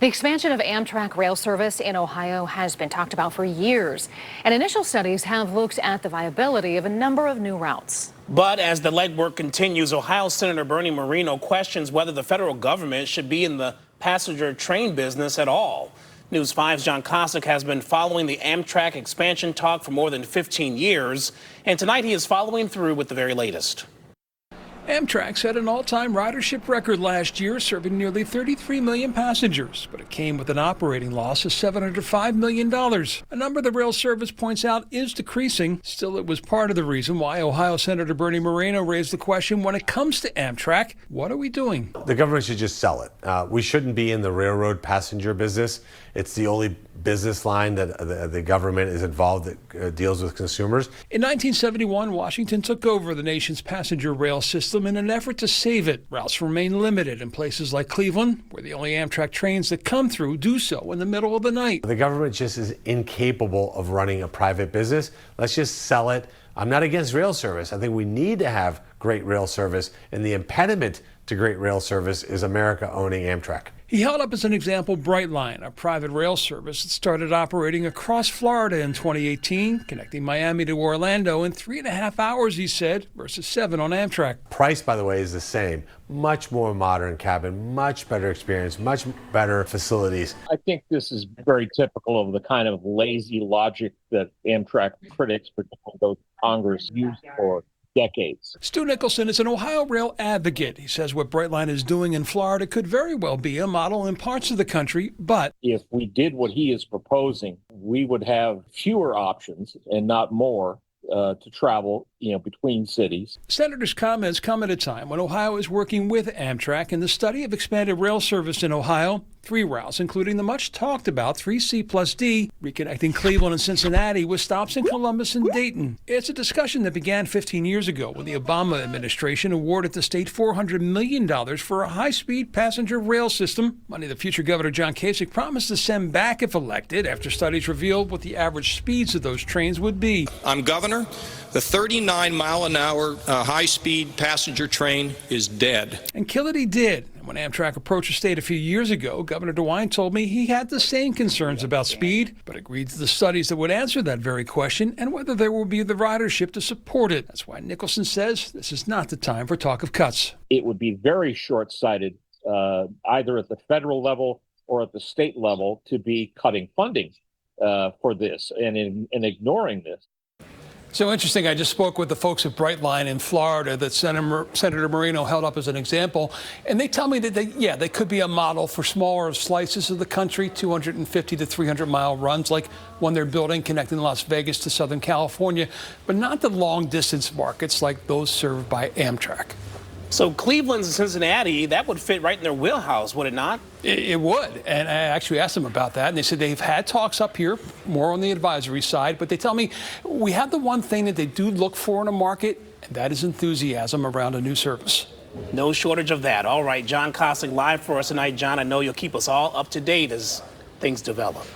The expansion of Amtrak rail service in Ohio has been talked about for years, and initial studies have looked at the viability of a number of new routes. But as the legwork continues, Ohio Senator Bernie Moreno questions whether the federal government should be in the passenger train business at all. News 5's John Kosick has been following the Amtrak expansion talk for more than 15 years, and tonight he is following through with the very latest. Amtrak set an all-time ridership record last year, serving nearly 33 million passengers, but it came with an operating loss of $705 million, a number the rail service points out is decreasing. Still, it was part of the reason why Ohio Senator Bernie Moreno raised the question, when it comes to Amtrak, what are we doing? The government should just sell it. We shouldn't be in the railroad passenger business. It's the only business line that the government is involved that deals with consumers. In 1971, Washington took over the nation's passenger rail system in an effort to save it. Routes remain limited in places like Cleveland, where the only Amtrak trains that come through do so in the middle of the night. The government just is incapable of running a private business. Let's just sell it. I'm not against rail service. I think we need to have great rail service, and the impediment to great rail service is America owning Amtrak. He held up as an example Brightline, a private rail service that started operating across Florida in 2018, connecting Miami to Orlando in 3.5 hours, he said, versus 7 on Amtrak. Price, by the way, is the same. Much more modern cabin, much better experience, much better facilities. I think this is very typical of the kind of lazy logic that Amtrak critics, particularly those in Congress, used for decades. Stu Nicholson is an Ohio rail advocate. He says what Brightline is doing in Florida could very well be a model in parts of the country, but if we did what he is proposing, we would have fewer options and not more to travel, between cities. Senator's comments come at a time when Ohio is working with Amtrak in the study of expanded rail service in Ohio. 3 routes, including the much talked about 3C+D, reconnecting Cleveland and Cincinnati with stops in Columbus and Dayton. It's a discussion that began 15 years ago when the Obama administration awarded the state $400 million for a high-speed passenger rail system, money the future Governor John Kasich promised to send back if elected after studies revealed what the average speeds of those trains would be. I'm governor. The 39-mile-an-hour high-speed passenger train is dead. And kill it he did. And when Amtrak approached the state a few years ago, Governor DeWine told me he had the same concerns about speed, but agreed to the studies that would answer that very question and whether there will be the ridership to support it. That's why Nicholson says this is not the time for talk of cuts. It would be very short-sighted, either at the federal level or at the state level, to be cutting funding for this and ignoring this. So interesting. I just spoke with the folks at Brightline in Florida that Senator Moreno held up as an example. And they tell me that they could be a model for smaller slices of the country, 250 to 300 mile runs, like one they're building connecting Las Vegas to Southern California, but not the long distance markets like those served by Amtrak. So Cleveland and Cincinnati, that would fit right in their wheelhouse, would it not? It would. And I actually asked them about that. And they said they've had talks up here, more on the advisory side. But they tell me we have the one thing that they do look for in a market, and that is enthusiasm around a new service. No shortage of that. All right, John Kosick live for us tonight. John, I know you'll keep us all up to date as things develop.